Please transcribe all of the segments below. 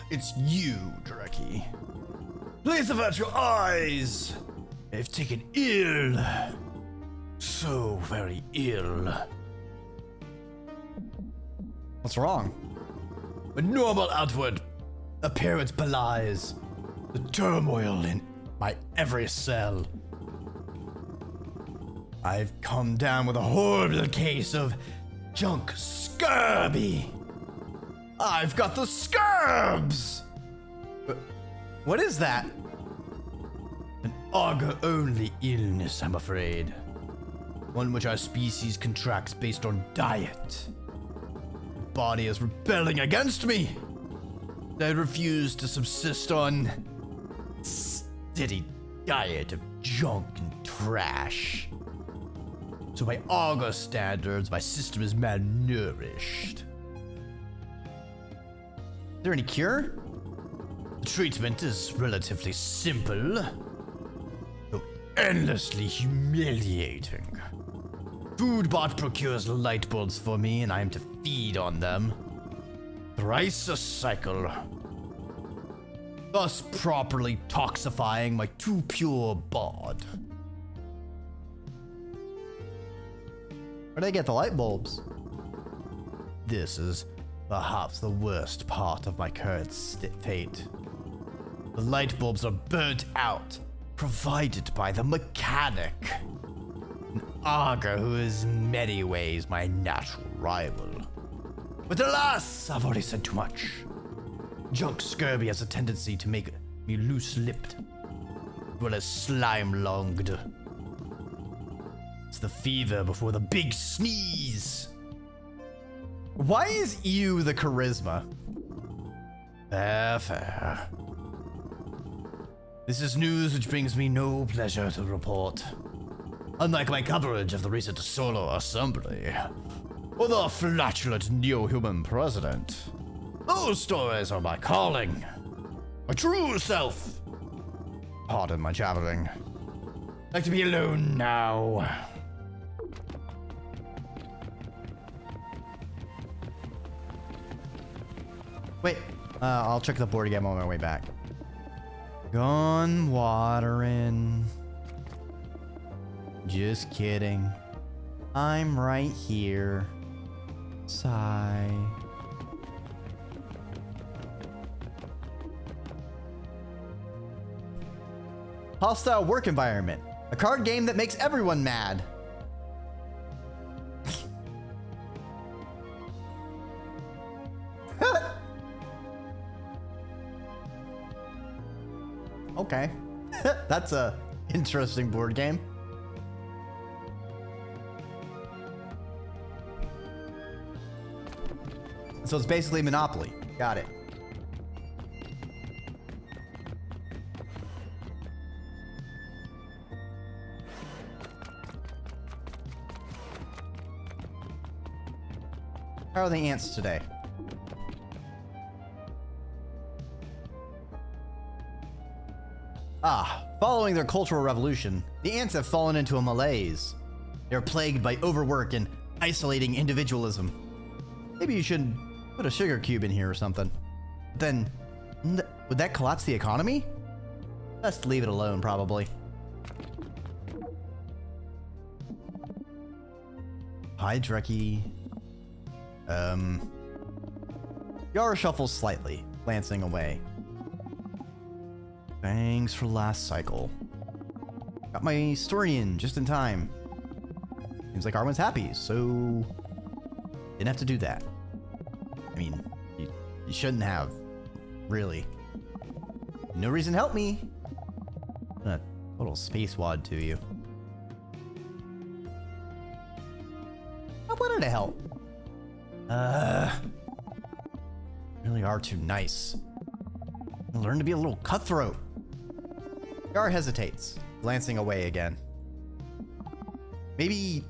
It's you, Dreki. Please avert your eyes. They've taken ill. So very ill. What's wrong? A normal outward appearance belies the turmoil in my every cell. I've come down with a horrible case of junk scurvy. I've got the scurbs! What is that? An auger-only illness, I'm afraid. One which our species contracts based on diet. The body is rebelling against me. I refuse to subsist on steady diet of junk and trash. So by auger standards, my system is malnourished. Is there any cure? The treatment is relatively simple, though endlessly humiliating. Foodbot procures light bulbs for me, and I am to feed on them. Thrice a cycle. Thus properly toxifying my too pure bod. Where'd they get the light bulbs? This is perhaps the worst part of my current fate. The light bulbs are burnt out, provided by the mechanic. An auger who is in many ways my natural rival. But alas, I've already said too much. Junk scurvy has a tendency to make me loose-lipped, as well as slime-lunged. It's the fever before the big sneeze. Why is you the charisma? Fair. This is news which brings me no pleasure to report. Unlike my coverage of the recent Solo Assembly, or the flatulent neo-human president, those stories are my calling. My true self. Pardon my jabbering. I'd like to be alone now. Wait, I'll check the board again on my way back. Gone watering. Just kidding. I'm right here. Sigh. Hostile work environment. A card game that makes everyone mad. Okay. That's a interesting board game. So it's basically Monopoly. Got it. How are the ants today? Following their cultural revolution, the ants have fallen into a malaise. They're plagued by overwork and isolating individualism. Maybe you should put a sugar cube in here or something. Then, would that collapse the economy? Best leave it alone, probably. Hi, Dreki. Yara shuffles slightly, glancing away. Thanks for last cycle. Got my story in just in time. Seems like Arwen's happy, so didn't have to do that. I mean, you shouldn't have, really. No reason to help me. A total space wad to you. I wanted to help. Really are too nice. Learn to be a little cutthroat. Gar hesitates, glancing away again. Maybe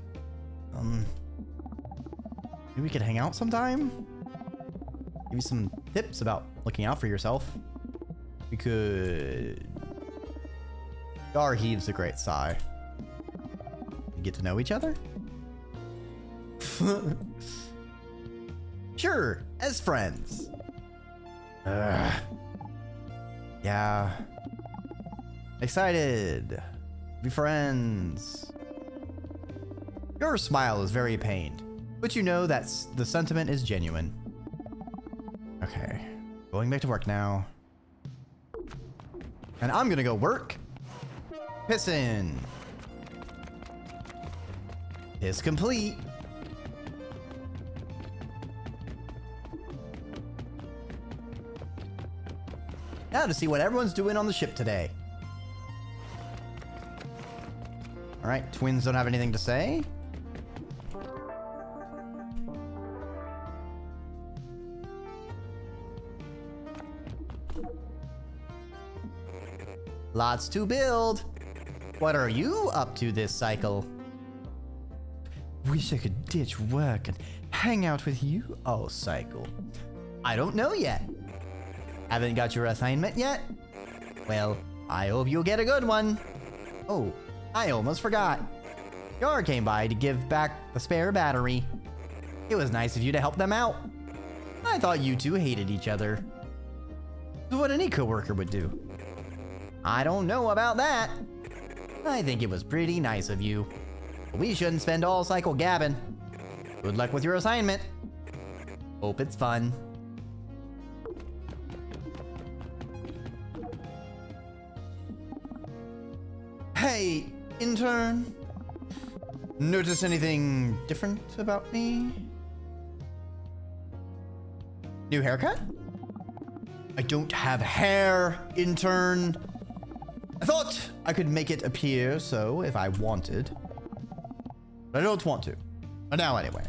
we could hang out sometime? Give you some tips about looking out for yourself. We could... Gar heaves a great sigh. Get to know each other? Sure, as friends. Ugh. Yeah. Excited. Be friends. Your smile is very pained, but you know that the sentiment is genuine. Okay. Going back to work now. And I'm gonna go work. Pissin'. Piss complete. Now to see what everyone's doing on the ship today. Alright, twins don't have anything to say. Lots to build. What are you up to this cycle? Wish I could ditch work and hang out with you all cycle. I don't know yet. Haven't got your assignment yet? Well, I hope you'll get a good one. Oh, I almost forgot. Yar came by to give back the spare battery. It was nice of you to help them out. I thought you two hated each other. It's what any coworker would do. I don't know about that. I think it was pretty nice of you. But we shouldn't spend all cycle gabbing. Good luck with your assignment. Hope it's fun. Hey, intern. Notice anything different about me? New haircut? I don't have hair, intern. I thought I could make it appear so if I wanted. But I don't want to. But now anyway.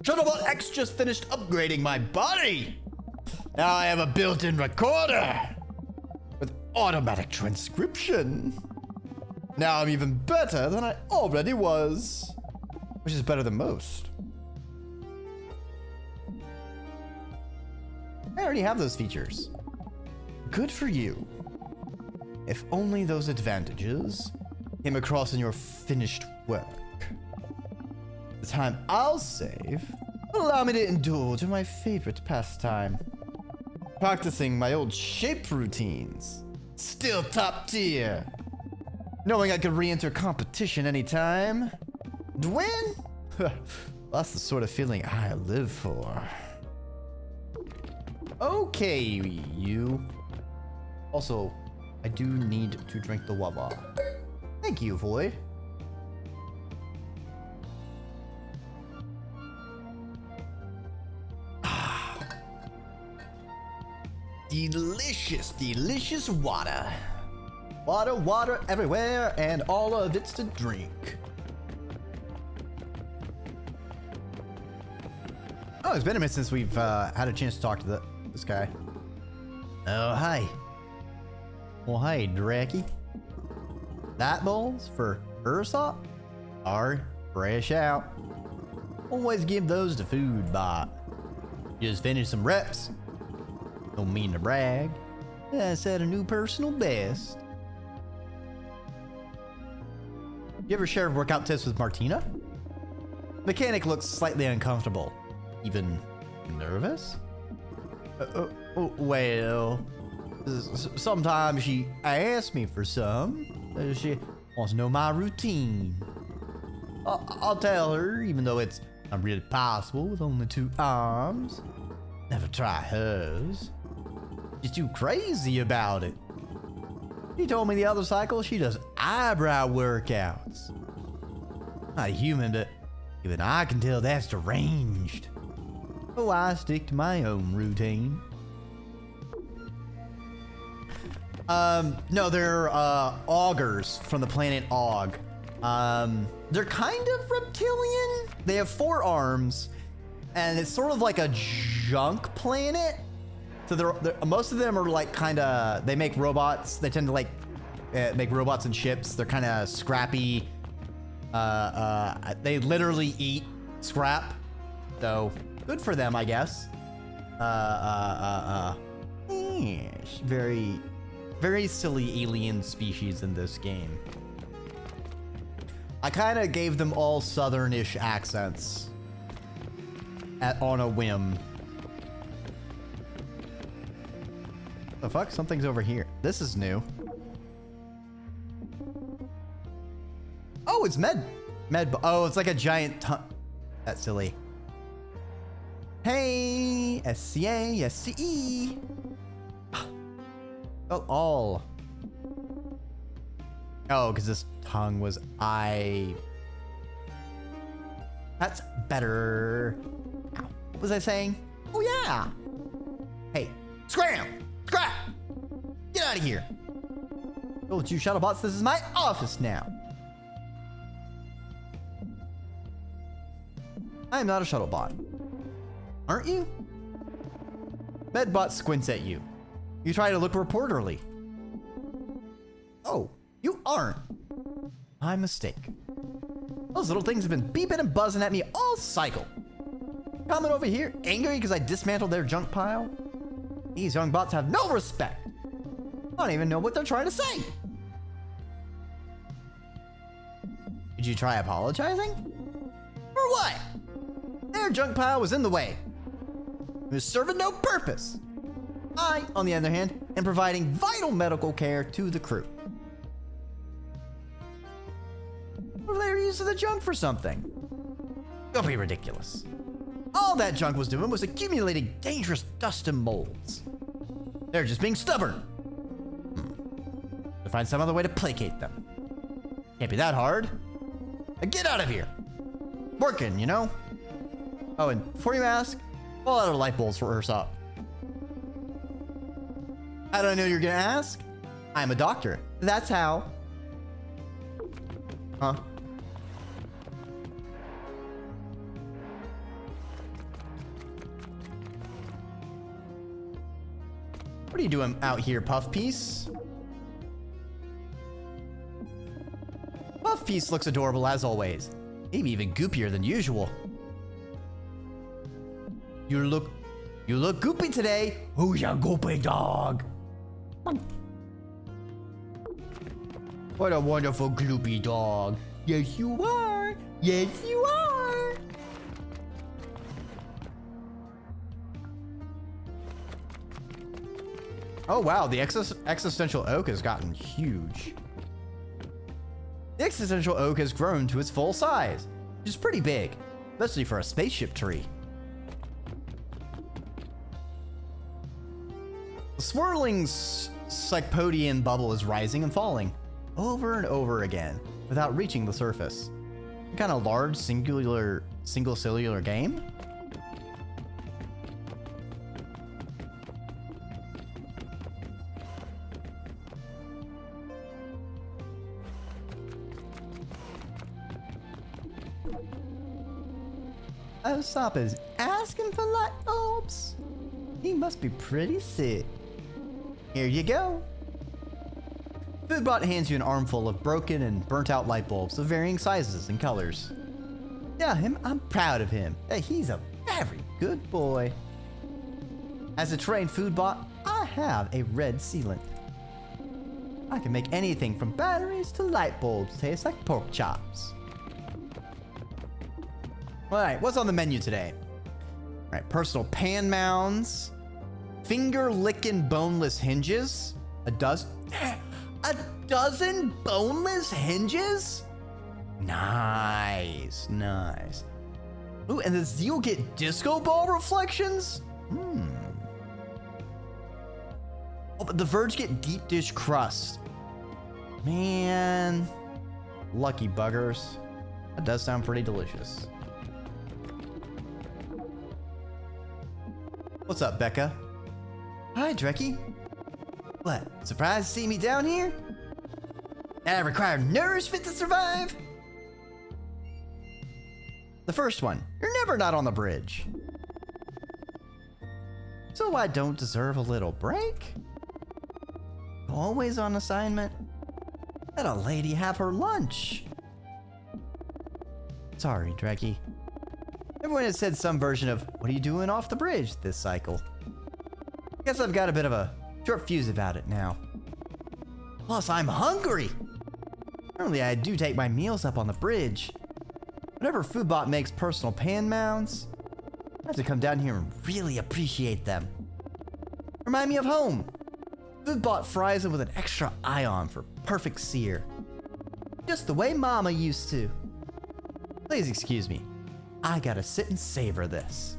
Shuttlebot X just finished upgrading my body. Now I have a built-in recorder with automatic transcription. Now I'm even better than I already was, which is better than most. I already have those features. Good for you. If only those advantages came across in your finished work. The time I'll save will allow me to indulge in my favorite pastime. Practicing my old shape routines. Still top tier. Knowing I could re-enter competition anytime. And win? That's the sort of feeling I live for. Okay, you. Also, I do need to drink the Wawa. Thank you, Void. Delicious, delicious water. Water, water everywhere, and all of it's to drink. Oh, it's been a minute since we've had a chance to talk to this guy. Oh, hi. Well, hey, Dreki. That bowls for Ursop are fresh out. Always give those to food bot. Just finished some reps. Don't mean to brag. I set a new personal best. You ever share workout tips with Martina? Mechanic looks slightly uncomfortable. Even nervous? Well, sometimes she asks me for some. She wants to know my routine. I'll tell her, even though it's not really possible with only 2 arms. Never try hers. She's too crazy about it. She told me the other cycle she does eyebrow workouts. Not human, but even I can tell that's deranged. So I stick to my own routine. No, they're augurs from the planet Og. They're kind of reptilian. They have 4 arms, and it's sort of like a junk planet. So they're most of them are like kind of, they make robots. They tend to like make robots and ships. They're kind of scrappy. They literally eat scrap. So good for them, I guess. Yes, very silly alien species in this game. I kind of gave them all southern-ish accents on a whim. The fuck? Something's over here. This is new. Oh, it's oh, it's like a giant That's silly. Hey, SCA, SCE. Oh, all. Oh, because this tongue was I. That's better. Ow. What was I saying? Oh, yeah. Hey, scram! Scrap! Get out of here. Oh, you shuttlebots, this is my office now. I am not a shuttlebot. Aren't you? Medbot squints at you. You try to look reporterly. Oh, you aren't. My mistake. Those little things have been beeping and buzzing at me all cycle. Coming over here, angry because I dismantled their junk pile. These young bots have no respect. I don't even know what they're trying to say. Did you try apologizing? For what? Their junk pile was in the way. It was serving no purpose. I, on the other hand, am providing vital medical care to the crew. What if they were using the junk for something? Don't be ridiculous. All that junk was doing was accumulating dangerous dust and molds. They're just being stubborn. To find some other way to placate them. Can't be that hard. Now get out of here. Working, you know? Oh, and before you ask, pull out our light bulbs for Ursop. How do I know you're gonna ask? I'm a doctor. That's how. Huh? What are you doing out here, Puff Piece? Puff Piece looks adorable as always. Maybe even goopier than usual. You look goopy today. Who's your goopy dog? What a wonderful gloopy dog. Yes, you are. Yes, you are. Oh, wow. The existential oak has gotten huge. The existential oak has grown to its full size, which is pretty big, especially for a spaceship tree. The swirling Cyclopodian bubble is rising and falling over and over again without reaching the surface. Some kind of large single cellular game? Ursop is asking for light bulbs. He must be pretty sick. Here you go. Foodbot hands you an armful of broken and burnt out light bulbs of varying sizes and colors. Yeah, I'm proud of him. He's a very good boy. As a trained Foodbot, I have a red sealant. I can make anything from batteries to light bulbs taste like pork chops. Alright, what's on the menu today? Alright, personal pan mounds. Finger-licking boneless hinges. A dozen boneless hinges? Nice, nice. Ooh, and does Zeal get disco ball reflections? Oh, but the Verge get deep dish crust. Man. Lucky buggers. That does sound pretty delicious. What's up, Becca? Hi, Dreki. What, surprised to see me down here? I require nourishment to survive? The first one, you're never not on the bridge. So I don't deserve a little break? Always on assignment? Let a lady have her lunch. Sorry, Dreki. Everyone has said some version of, what are you doing off the bridge this cycle? Guess I've got a bit of a short fuse about it now. Plus, I'm hungry! Normally, I do take my meals up on the bridge. Whenever Foodbot makes personal pan mounds, I have to come down here and really appreciate them. Remind me of home. Foodbot fries them with an extra ion for perfect sear. Just the way Mama used to. Please excuse me. I gotta sit and savor this.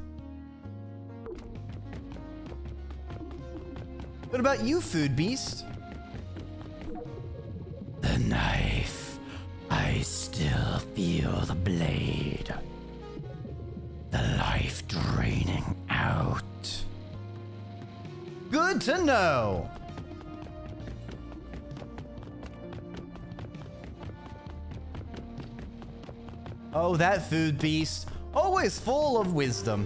What about you, food beast? The knife. I still feel the blade. The life draining out. Good to know. Oh, that food beast. Always full of wisdom.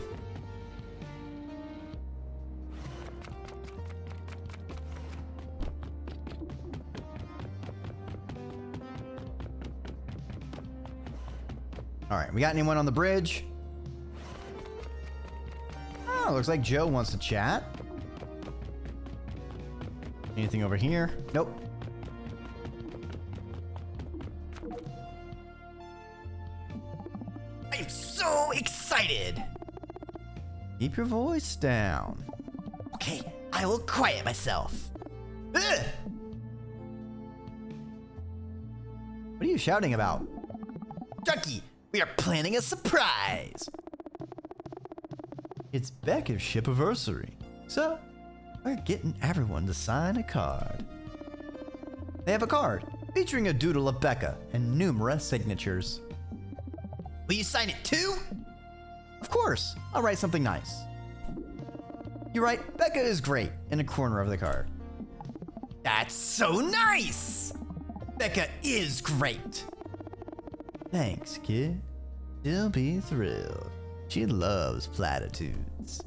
All right, we got anyone on the bridge? Oh, looks like Joe wants to chat. Anything over here? Nope. I'm so excited. Keep your voice down. Okay, I will quiet myself. Ugh! What are you shouting about? Dreki, we are planning a surprise. It's Becca's ship-iversary, so we're getting everyone to sign a card. They have a card featuring a doodle of Becca and numerous signatures. Will you sign it too? Of course, I'll write something nice. You write, Becca is great, in a corner of the card. That's so nice! Becca is great. Thanks, kid. She'll be thrilled. She loves platitudes.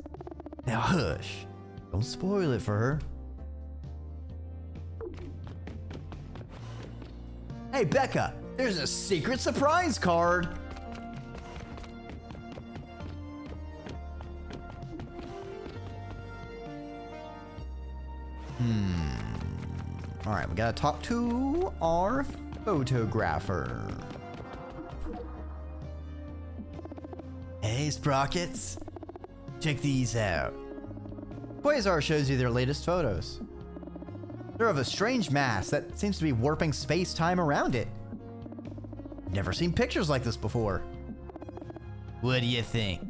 Now hush. Don't spoil it for her. Hey, Becca, there's a secret surprise card. All right, we gotta talk to our photographer. Hey, Sprockets. Check these out. Quasar shows you their latest photos. They're of a strange mass that seems to be warping space-time around it. Never seen pictures like this before. What do you think?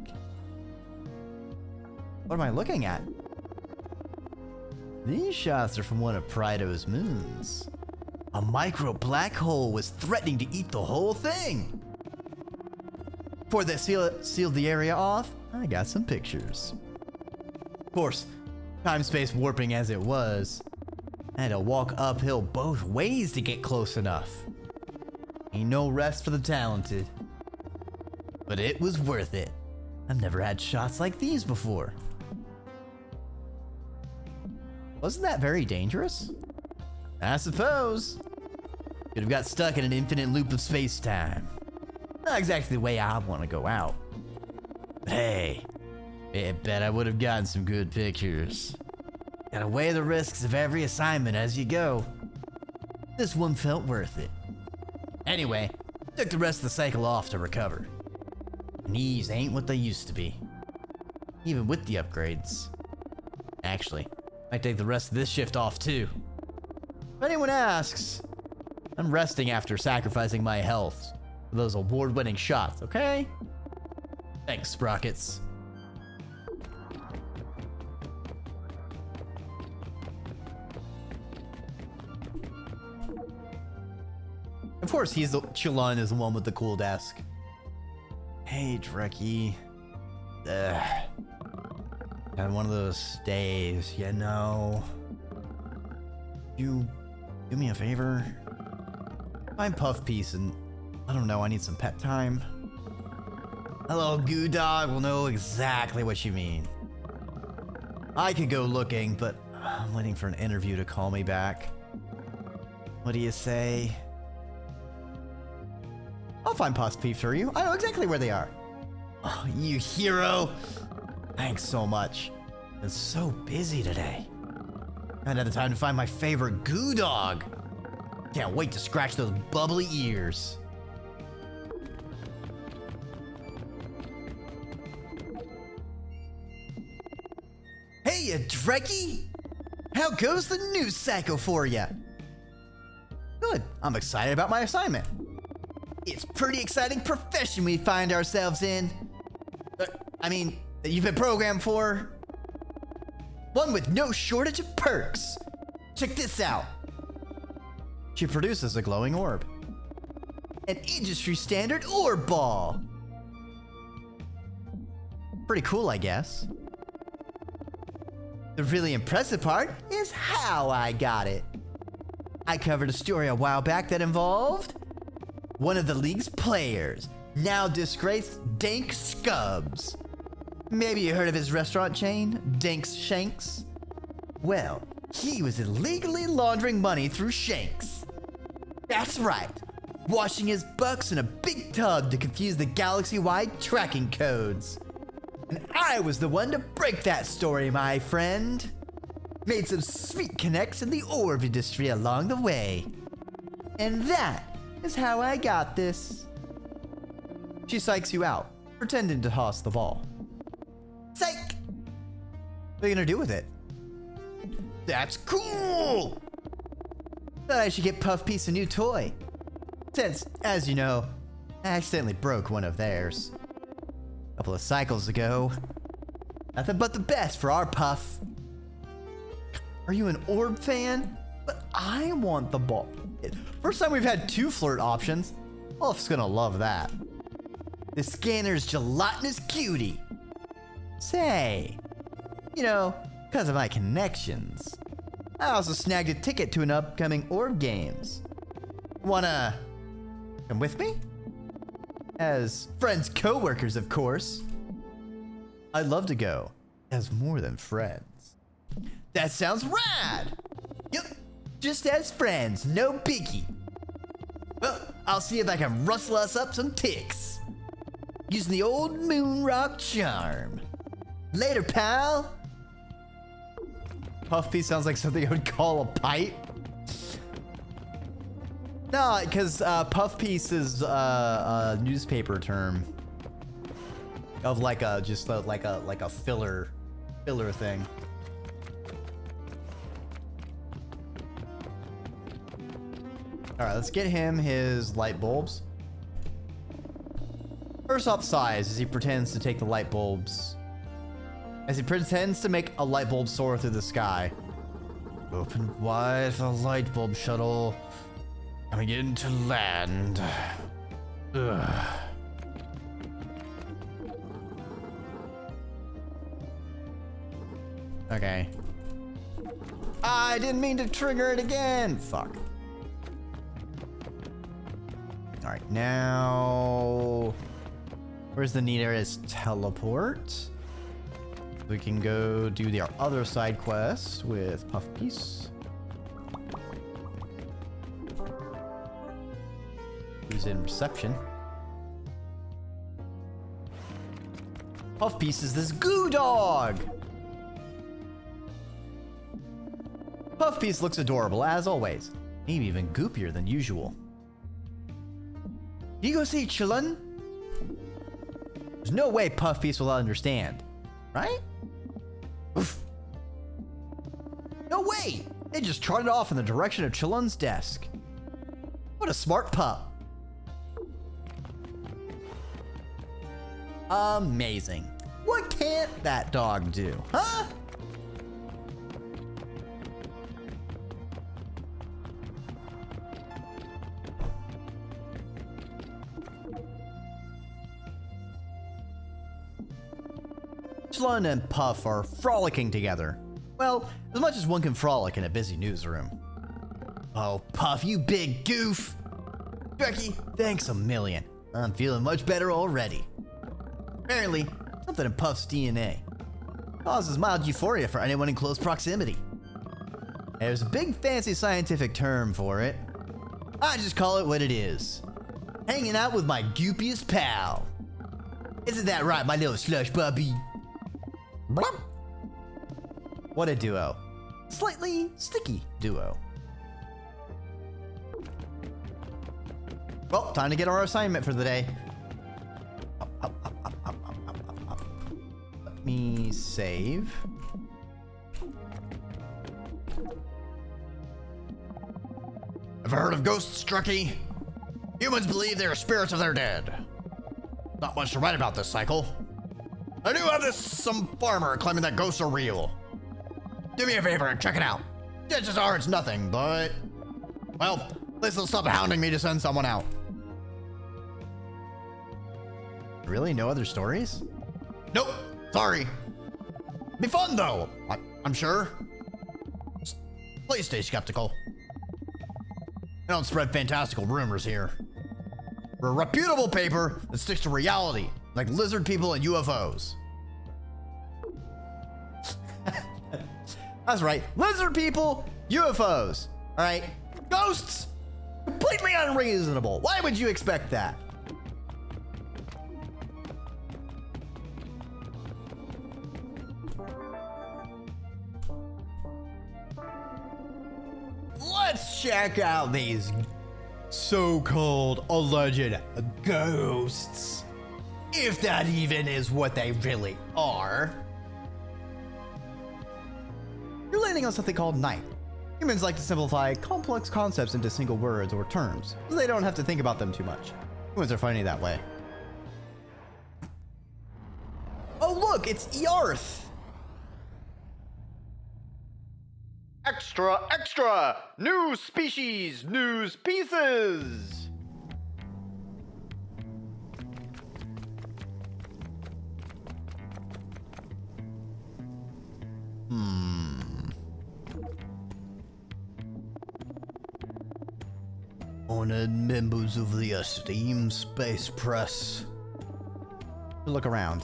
What am I looking at? These shots are from one of Prido's moons. A micro black hole was threatening to eat the whole thing. Before they sealed the area off, I got some pictures. Of course, time-space warping as it was, I had to walk uphill both ways to get close enough. Ain't no rest for the talented. But it was worth it. I've never had shots like these before. Wasn't that very dangerous? I suppose. Could have got stuck in an infinite loop of space-time. Not exactly the way I want to go out. But hey, I bet I would have gotten some good pictures. Gotta weigh the risks of every assignment as you go. This one felt worth it. Anyway, took the rest of the cycle off to recover. Knees ain't what they used to be. Even with the upgrades. Actually, might take the rest of this shift off too. If anyone asks, I'm resting after sacrificing my health for those award-winning shots, okay? Thanks, Sprockets. Of course, Chillon is the one with the cool desk. Hey, Dreki. Had one of those days, you know. You do me a favor? Find Puff Piece and I don't know, I need some pet time. Hello, Goo Dog will know exactly what you mean. I could go looking, but I'm waiting for an interview to call me back. What do you say? I'll find Puff Piece for you. I know exactly where they are. Oh, you hero. Thanks so much. It's so busy today. I haven't had the time to find my favorite Goo Dog. Can't wait to scratch those bubbly ears. Hey, Dreki! How goes the news cycle for you? Good. I'm excited about my assignment. It's pretty exciting profession we find ourselves in. That you've been programmed for. One with no shortage of perks. Check this out. She produces a glowing orb. An industry standard orb ball. Pretty cool, I guess. The really impressive part is how I got it. I covered a story a while back that involved one of the league's players, now disgraced Dank Scubs. Maybe you heard of his restaurant chain, Dank's Shanks? Well, he was illegally laundering money through Shanks. That's right, washing his bucks in a big tub to confuse the galaxy-wide tracking codes. And I was the one to break that story, my friend. Made some sweet connects in the orb industry along the way. And that is how I got this. She psychs you out, pretending to toss the ball. Psych! What are you gonna do with it? That's cool! Thought I should get Puff Piece a new toy. Since, as you know, I accidentally broke one of theirs. A couple of cycles ago. Nothing but the best for our Puff. Are you an orb fan? But I want the ball. First time we've had 2 flirt options. Puff's gonna love that. The scanner's gelatinous cutie. Say, because of my connections, I also snagged a ticket to an upcoming orb games. Wanna come with me? As friends, co-workers, of course. I'd love to go, as more than friends. That sounds rad! Yep, just as friends, no biggie. Well, I'll see if I can rustle us up some ticks. Using the old moon rock charm. Later, pal! Puff Piece sounds like something I would call a pipe. No, because Puff Piece is a newspaper term of like a filler thing. All right, let's get him his light bulbs. First off, size as he pretends to take the light bulbs. As he pretends to make a light bulb soar through the sky. Open wide the light bulb shuttle. Coming into land. Ugh. Okay. I didn't mean to trigger it again. Fuck. All right, now where's the nearest teleport? We can go do our other side quest with Puff Piece. Who's in reception? Puff Piece is this goo dog! Puff Piece looks adorable, as always. Maybe even goopier than usual. You go see Chillun? There's no way Puff Piece will understand, right? Oof. No way! They just trotted off in the direction of Chillun's desk. What a smart pup. Amazing. What can't that dog do, huh? Chillun and Puff are frolicking together. Well, as much as one can frolic in a busy newsroom. Oh, Puff, you big goof! Dreki, thanks a million. I'm feeling much better already. Apparently, something in Puff's DNA causes mild euphoria for anyone in close proximity. There's a big fancy scientific term for it. I just call it what it is. Hanging out with my goopiest pal. Isn't that right, my little slush puppy? Blah. What a duo. Slightly sticky duo. Well, time to get our assignment for the day. Up. Let me save. Ever heard of ghosts, Dreki? Humans believe they are spirits of their dead. Not much to write about this cycle. I do have some farmer claiming that ghosts are real. Do me a favor and check it out. Chances are it's nothing, but... well, at least they'll stop hounding me to send someone out. Really? No other stories? Nope, sorry. Be fun though, I'm sure. Just please stay skeptical. I don't spread fantastical rumors here. We're a reputable paper that sticks to reality, like lizard people and UFOs. That's right. Lizard people, UFOs. All right. Ghosts, completely unreasonable. Why would you expect that? Let's check out these so-called alleged ghosts. If that even is what they really are. You're landing on something called night. Humans like to simplify complex concepts into single words or terms, so they don't have to think about them too much. Humans are funny that way. Oh look, it's Earth! Extra, extra! New species, news pieces! Honored members of the esteemed space press. Look around.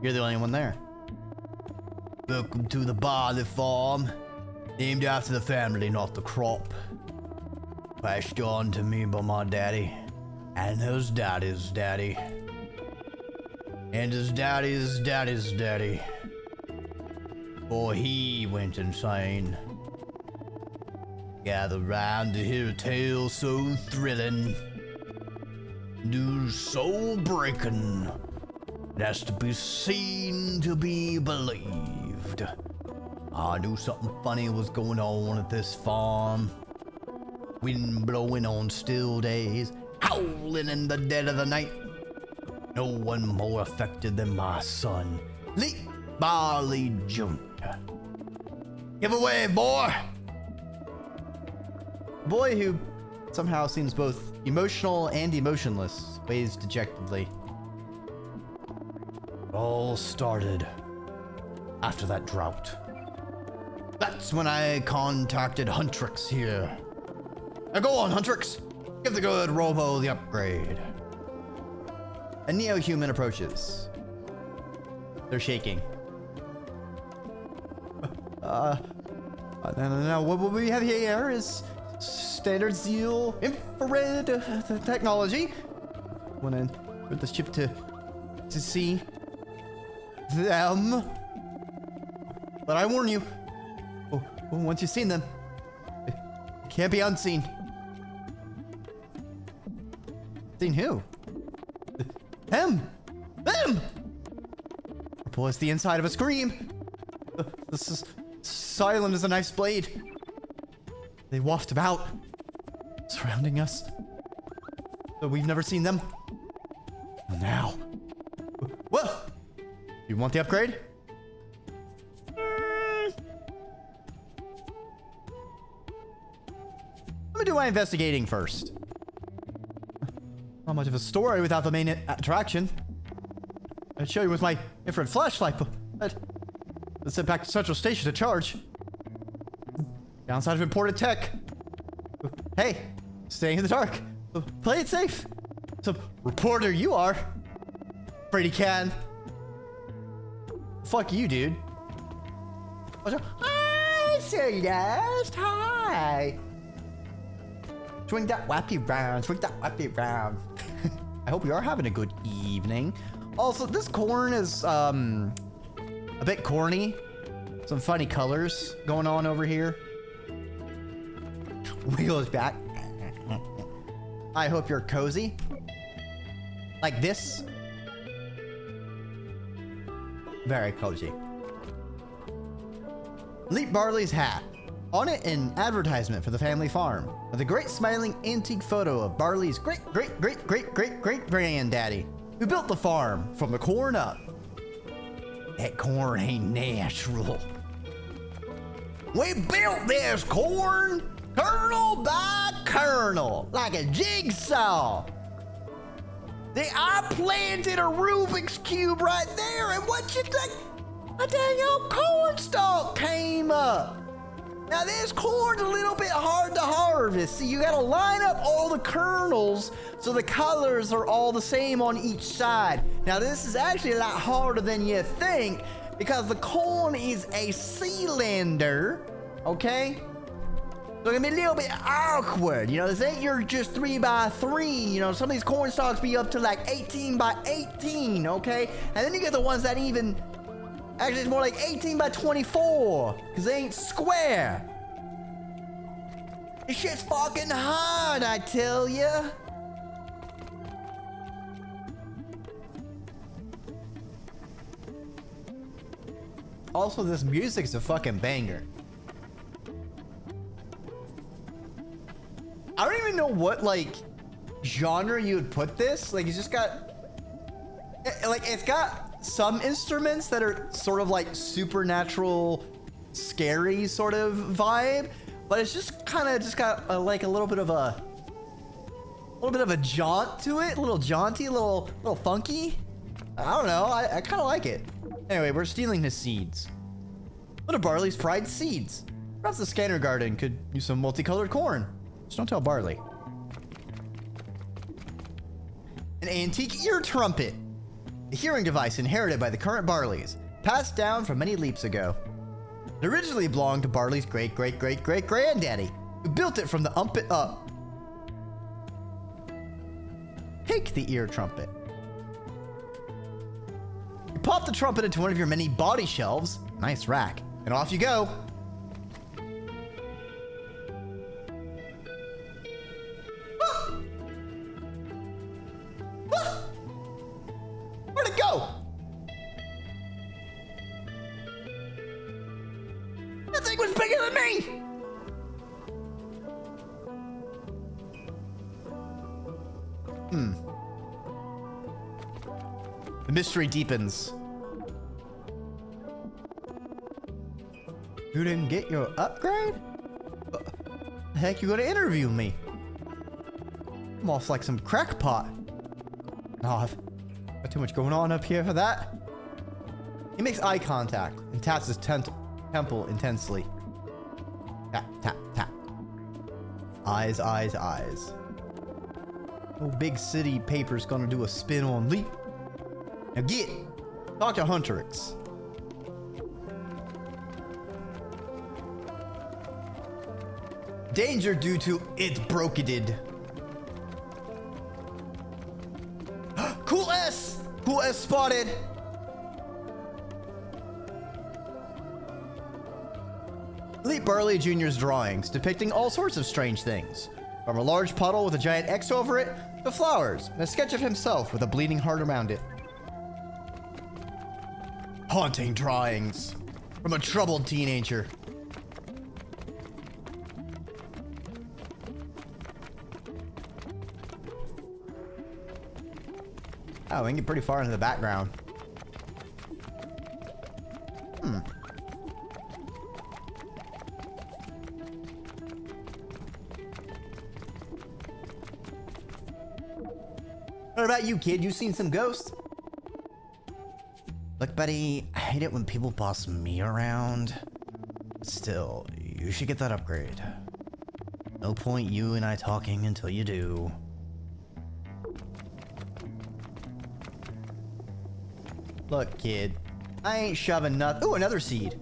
You're the only one there. Welcome to the barley farm, named after the family, not the crop. Passed on to me by my daddy, and his daddy's daddy, and his daddy's daddy's daddy. Before he went insane. Gather round to hear a tale so thrilling, news so breaking, it has to be seen to be believed. I knew something funny was going on at this farm. Wind blowing on still days, howling in the dead of the night. No one more affected than my son, Lee Barley Jr. Give away, boy! Boy who somehow seems both emotional and emotionless, weighs dejectedly. It all started after that drought. That's when I contacted Huntrix here. Now go on, Huntrix. Give the good Robo the upgrade. A neo-human approaches. They're shaking. No, what we have here is standard Zeal infrared technology. Want to put this chip to see them. But I warn you, once you've seen them, it can't be unseen. Seen who? Them! Them! Purple is the inside of a scream. This is silent as a knife's blade. They waft about, surrounding us. But we've never seen them. Now. What? You want the upgrade? Let me do my investigating first. Not much of a story without the main attraction. I'd show you with my infrared flashlight, but let's send back to Central Station to charge. Downside of imported tech. Hey, staying in the dark. Play it safe. So, reporter you are. Brady can. Fuck you, dude. Hi, Celeste. Hi. Swing that wappy round. Swing that wappy round. I hope you are having a good evening. Also, this corn is a bit corny. Some funny colors going on over here. Wheels back. I hope you're cozy. Like this. Very cozy. Leap Barley's hat. On it, an advertisement for the family farm with a great smiling antique photo of Barley's great granddaddy who built the farm from the corn up. That corn ain't natural. We built this corn kernel by kernel like a jigsaw. I planted a Rubik's Cube right there, and what you think? A dang old corn stalk came up. Now this corn's a little bit hard to harvest, so you gotta line up all the kernels so the colors are all the same on each side. Now this is actually a lot harder than you think because the corn is a cylinder, okay? So it's gonna be a little bit awkward, you know, this ain't your just 3x3, you know, some of these corn stalks be up to like 18x18, okay? And then you get the ones that even, actually it's more like 18x24, because they ain't square. This shit's fucking hard, I tell ya. Also, this music's a fucking banger. I don't even know what, like, genre you would put this. Like, it's just got... Like, it's got some instruments that are sort of, like, supernatural, scary sort of vibe. But it's just kind of just got, like, a little bit of a... jaunt to it. A little jaunty, a little funky. I don't know. I kind of like it. Anyway, we're stealing his seeds. What are Barley's pride seeds? Perhaps the scanner garden could use some multicolored corn. Just don't tell Barley. An antique ear trumpet. A hearing device inherited by the current Barleys. Passed down from many leaps ago. It originally belonged to Barley's great-great-great-great-granddaddy, who built it from the umpet up. Take the ear trumpet. You pop the trumpet into one of your many body shelves. Nice rack. And off you go. Where'd it go? That thing was bigger than me! The mystery deepens. You didn't get your upgrade? The heck you gonna interview me? I'm off like some crackpot. Oh, I've got too much going on up here for that. He makes eye contact and taps his temple intensely. Tap, tap, tap. Eyes, eyes, eyes. No big city paper's gonna do a spin on leap. Now get! Talk to Huntrix. Danger due to it broketed. Cool S! Cool S spotted! Elite Barley Jr.'s drawings depicting all sorts of strange things. From a large puddle with a giant X over it, to flowers, and a sketch of himself with a bleeding heart around it. Haunting drawings from a troubled teenager. Oh, we can get pretty far into the background. What about you, kid? You seen some ghosts? Look, buddy, I hate it when people boss me around. Still, you should get that upgrade. No point you and I talking until you do. Look, kid, I ain't shoving nothing. Ooh, another seed.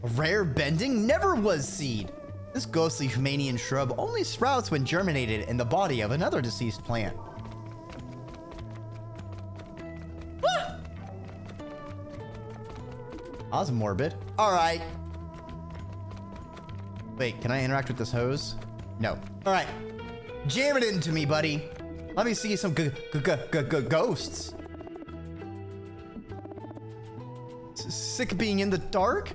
A rare bending never was seed. This ghostly Humanian shrub only sprouts when germinated in the body of another deceased plant. Ah! That was morbid. All right. Wait, can I interact with this hose? No. All right. Jam it into me, buddy. Let me see some ghosts. Sick of being in the dark?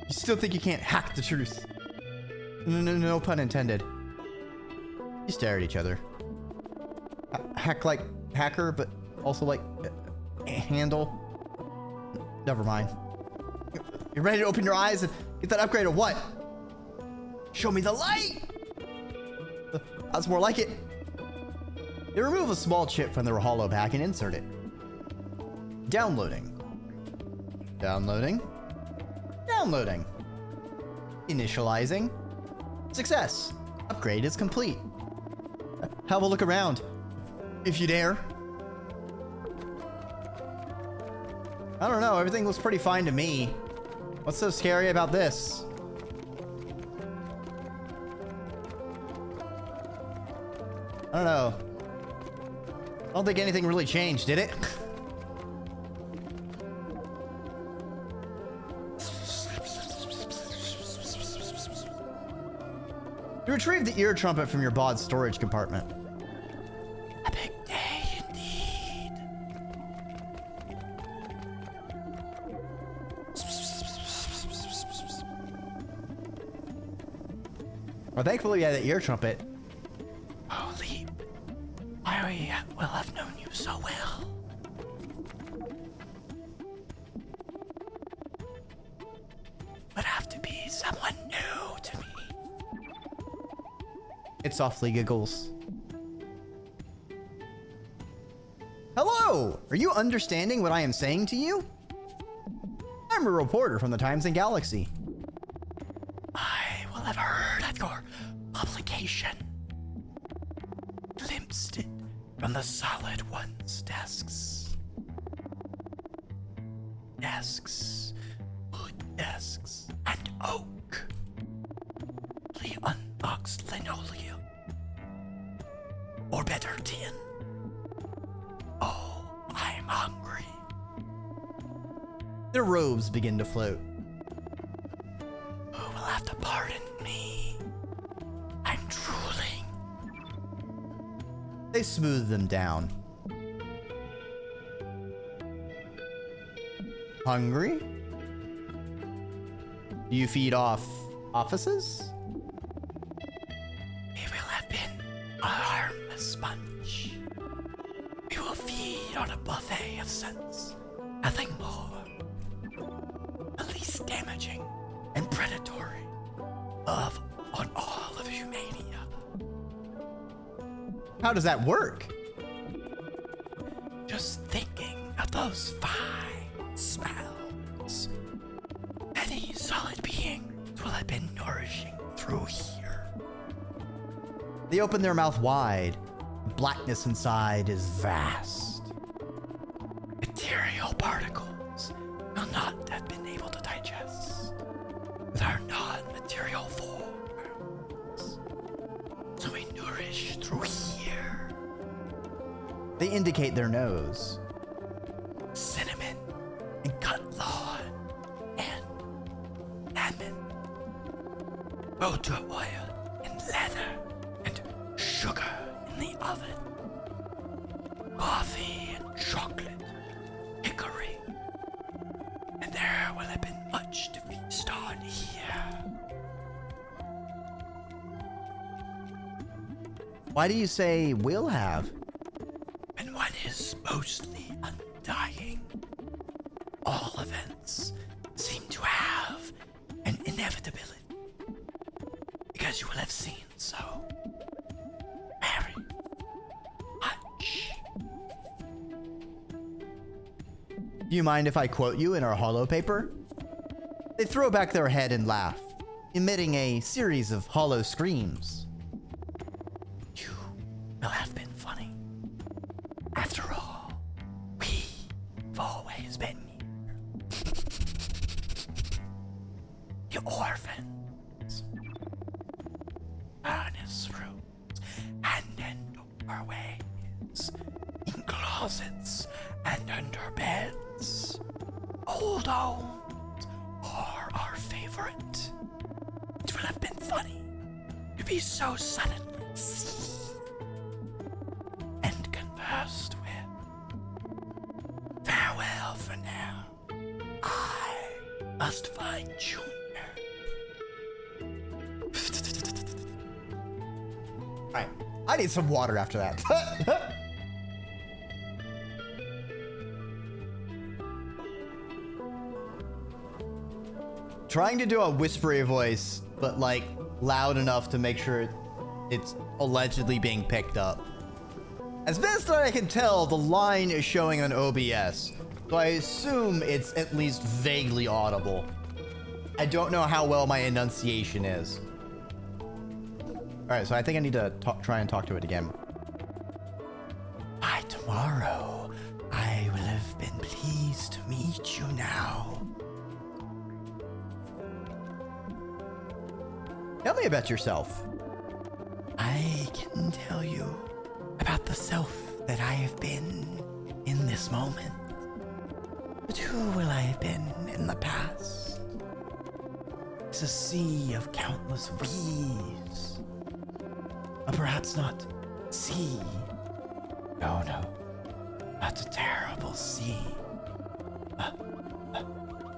You still think you can't hack the truth? No pun intended. You stare at each other. Hack like hacker, but also like handle. Never mind. You're ready to open your eyes and get that upgrade or what? Show me the light! That's more like it. They remove a small chip from their hollow pack and insert it. Downloading. Downloading. Downloading. Initializing. Success. Upgrade is complete. Have a look around, if you dare. I don't know, everything looks pretty fine to me. What's so scary about this? I don't know. I don't think anything really changed, did it? You retrieved the ear trumpet from your bod's storage compartment. A big day indeed. Well, thankfully, yeah, the ear trumpet. Holy, I will have known you so well. Would have to be someone new to me. It softly giggles. Hello! Are you understanding what I am saying to you? I'm a reporter from the Times and Galaxy. I will have heard of your publication. Glimpsed it from the Solid One's desks. Desks, wood desks, and oak. The unboxed linoleum. Or better, tin. Oh, I'm hungry. Their robes begin to float. You will have to pardon me. I'm drooling. They smooth them down. Hungry? Do you feed off offices? We will have been a harmless bunch. We will feed on a buffet of sense, nothing more. The least damaging and predatory on all of Humania. How does that work? Just thinking of those fine smells. Any solid being will have been nourishing through here. They open their mouth wide. The blackness inside is vast. Material particles will not have been able to digest with our non-material forms. So we nourish through here. They indicate their nose. Cinnamon and cut lawn and lemon. Motor oil and leather and sugar in the oven. Coffee and chocolate, hickory. And there will have been much to feast on here. Why do you say will have? And one is mostly undying. All events seem to have an inevitability. Because you will have seen so very much. Do you mind if I quote you in our hollow paper? They throw back their head and laugh, emitting a series of hollow screams. You will have been funny. After all, we've always been here. You orphans. Furnace rooms and in doorways, in closets and under beds. Old homes are our favorite. It will have been funny to be so suddenly seen and conversed with. Farewell for now. I must find Junior Alright, I need some water after that. Trying to do a whispery voice, but like loud enough to make sure it's allegedly being picked up. As best I can tell, the line is showing on OBS, so I assume it's at least vaguely audible. I don't know how well my enunciation is. Alright, so I think I need to try and talk to it again. By tomorrow, I will have been pleased to meet you now. Tell me about yourself. I can tell you about the self that I have been in this moment. But who will I have been in the past? It's a sea of countless we's. Or perhaps not sea. No, not a terrible sea. A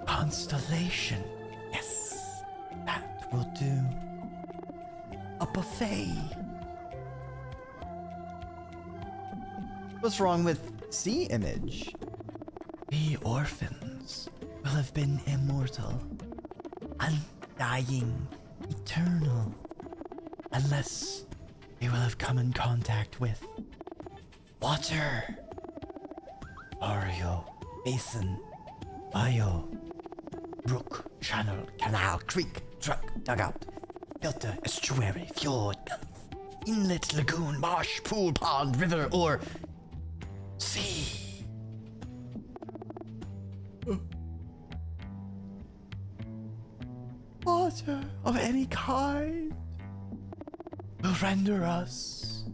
constellation. Yes, that will do. A buffet. What's wrong with sea image? We orphans will have been immortal, undying, eternal, unless we will have come in contact with water. Oreo, basin, bayou, brook, channel, canal, creek, truck, dugout, filter, estuary, fjord, gulf, inlet, lagoon, marsh, pool, pond, river, or sea. Water of any kind will render us,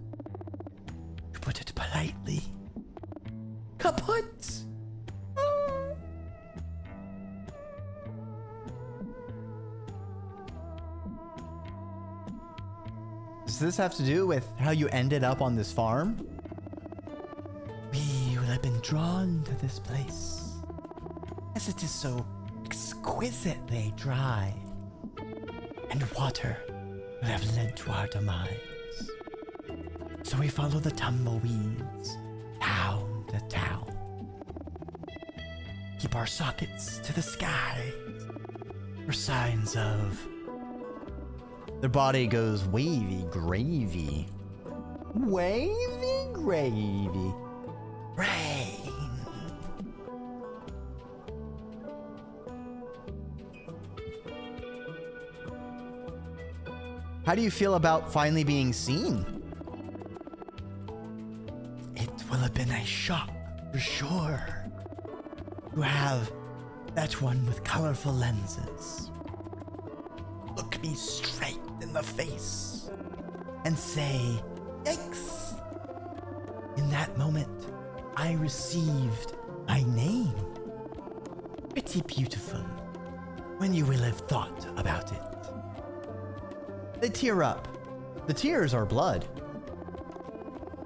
to put it politely, kaput. Does this have to do with how you ended up on this farm? We will have been drawn to this place, as it is so exquisitely dry, and water will have led to our demise. So we follow the tumbleweeds, town to town. Keep our sockets to the sky for signs of... Their body goes wavy gravy. Wavy gravy. Rain. How do you feel about finally being seen? It will have been a shock, for sure, to have that one with colorful lenses look me straight in the face and say, yikes! In that moment, I received my name. Pretty beautiful, when you will have thought about it. They tear up. The tears are blood.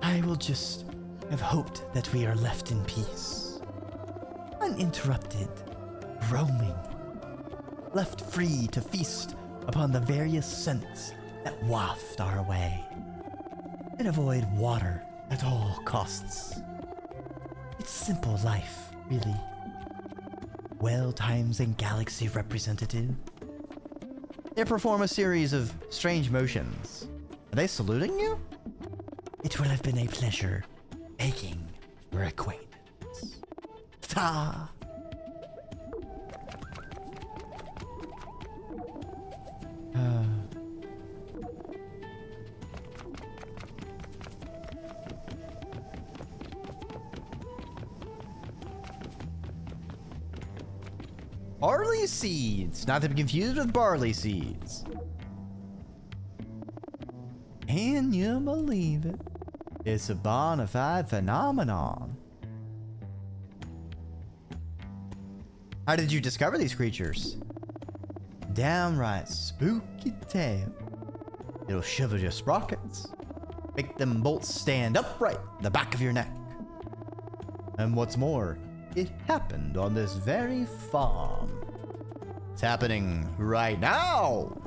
I will just have hoped that we are left in peace. Uninterrupted, roaming. Left free to feast upon the various scents that waft our way. And avoid water at all costs. It's simple life, really. Well times and galaxy representative. They perform a series of strange motions. Are they saluting you? It will have been a pleasure making your acquaintance. Ta! Barley seeds, not to be confused with barley seeds. Can you believe it? It's a bona fide phenomenon. How did you discover these creatures? Downright spooky tale. It'll shiver your sprockets, make them bolts stand upright in the back of your neck. And what's more, it happened on this very farm. It's happening right now.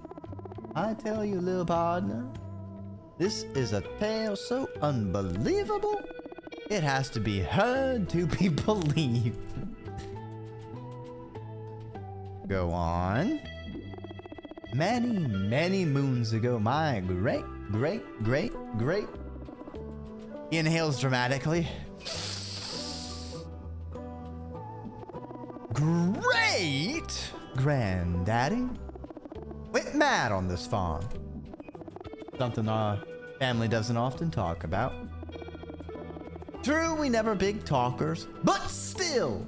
I tell you, little partner, This is a tale so unbelievable, it has to be heard to be believed. Go on. Many, many moons ago, my great. He inhales dramatically. Great granddaddy went mad on this farm. Something our family doesn't often talk about. True, we never big talkers, but still,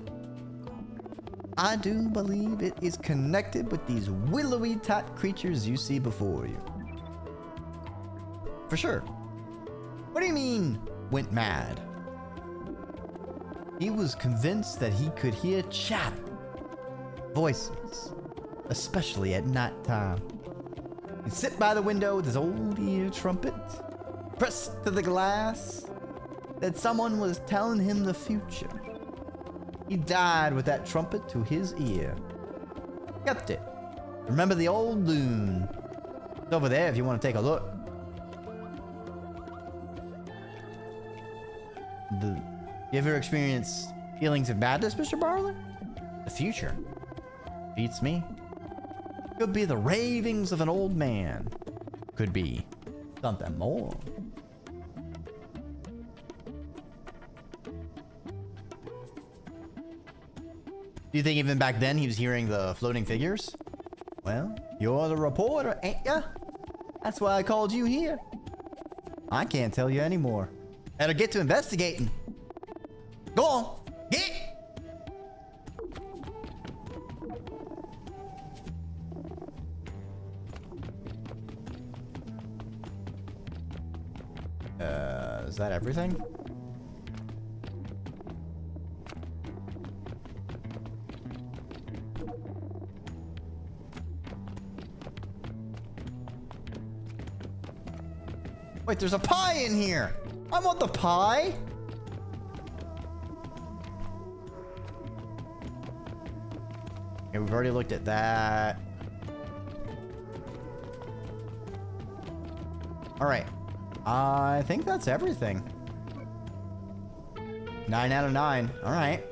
I do believe it is connected with these willowy type creatures you see before you. For sure. What do you mean, went mad? He was convinced that he could hear chatter, voices, especially at night time. He'd sit by the window with his old ear trumpet, pressed to the glass, that someone was telling him the future. He died with that trumpet to his ear. Kept it. Remember the old loon. It's over there if you want to take a look. You ever experienced feelings of madness, Mr. Barley? The future beats me. Could be the ravings of an old man. Could be something more. Do you think even back then he was hearing the floating figures? Well, you're the reporter, ain't ya? That's why I called you here. I can't tell you anymore. Better get to investigating. Go on, get! Is that everything? Wait, there's a pie in here! I want the pie! Okay, we've already looked at that. Alright. I think that's everything. 9 out of 9. Alright.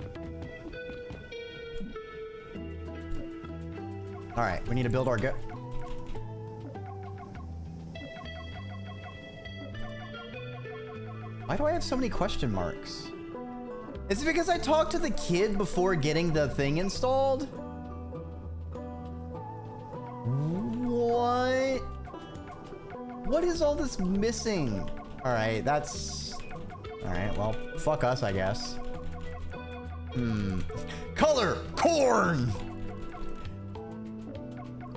Alright, we need to build our Why do I have so many question marks? Is it because I talked to the kid before getting the thing installed? What? What is all this missing? Alright, that's... Alright, well, fuck us, I guess. Color! Corn!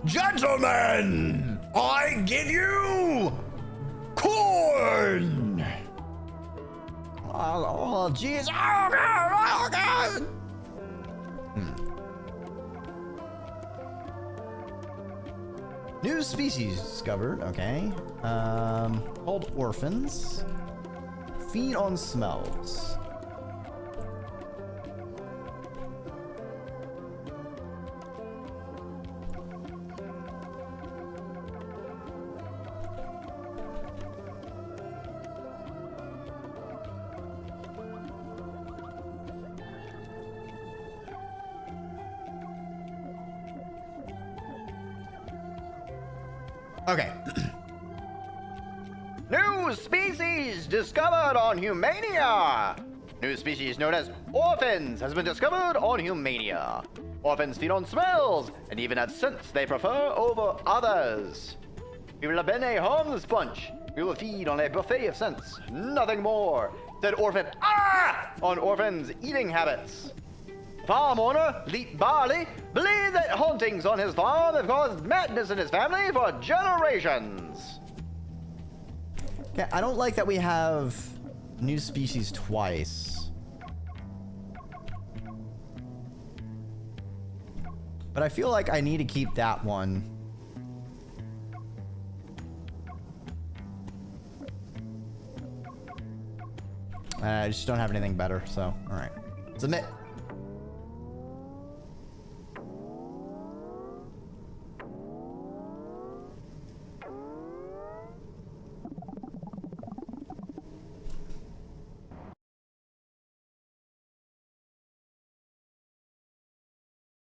Gentlemen! I give you... corn! Oh, jeez. Oh, God! Oh, God! New species discovered. Okay. Called orphans. Feed on smells. Okay. New species discovered on Humania. New species known as orphans has been discovered on Humania. Orphans feed on smells and even have scents they prefer over others. We will have been a harmless bunch. We will feed on a buffet of scents, nothing more. Said orphan on orphans' eating habits. Farm owner, Leet Barley, believed that hauntings on his farm have caused madness in his family for generations. Yeah, I don't like that we have new species twice. But I feel like I need to keep that one. I just don't have anything better, so, alright. Submit.